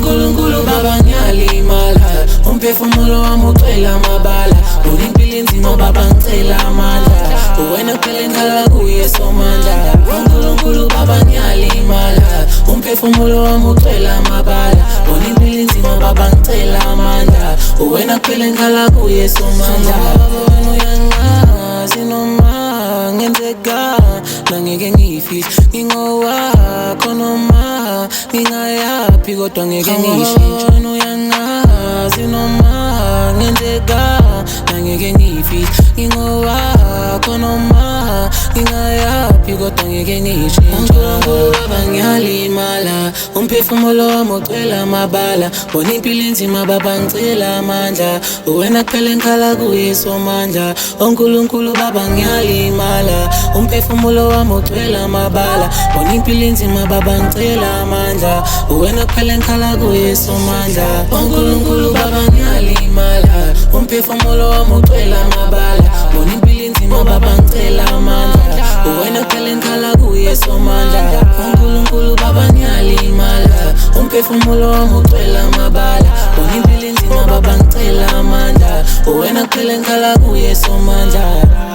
uNkulunkulu baba ngiyalimala, umphefumulo wami ugcwele amabala. Unimpilo enzima baba ngicela amandla, uwena kuphela engikhala kuye Somandla. uNkulunkulu baba ngiyalimala, umphefumulo wami ugcwele amabala. Unimpilo enzima baba ngicela amandla, uwena kuphela engikhala kuye Somandla. Baba wena uyangazi noma ngenzeka nangeke ngifise, ngingowakho noma ngingayaphi kodwa ngeke ngishintshe. Wena uyangazi noma ngenzeka nangeke ngifise, ngingowakho noma ngingayaphi kodwa ngeke ngishintshe. uNkulunkulu baba ngiyalimala, umphefumulo wami ugcwele amabala. Bona impilo enzima baba ngicela amandla, uwena kuphela engikhala kuye Somandla. uNkulunkulu baba ngiyalimala, umphefumulo wami ugcwele amabala. Bona impilo enzima baba ngicela amandla, uwena kuphela engikhala kuye Somandla. uNkulunkulu baba ngiyalimala, umphefumulo wami ugcwele amabala. Bona impilo enzima baba ngicela amandla, uwena kuphela engikhala kuye Somandla. uNkulunkulu baba ngiyalimala, umphefumulo wami ugcwele amabala. Bona impilo enzima baba ngicela amandla, uwena kuphela engikhala kuye Somandla.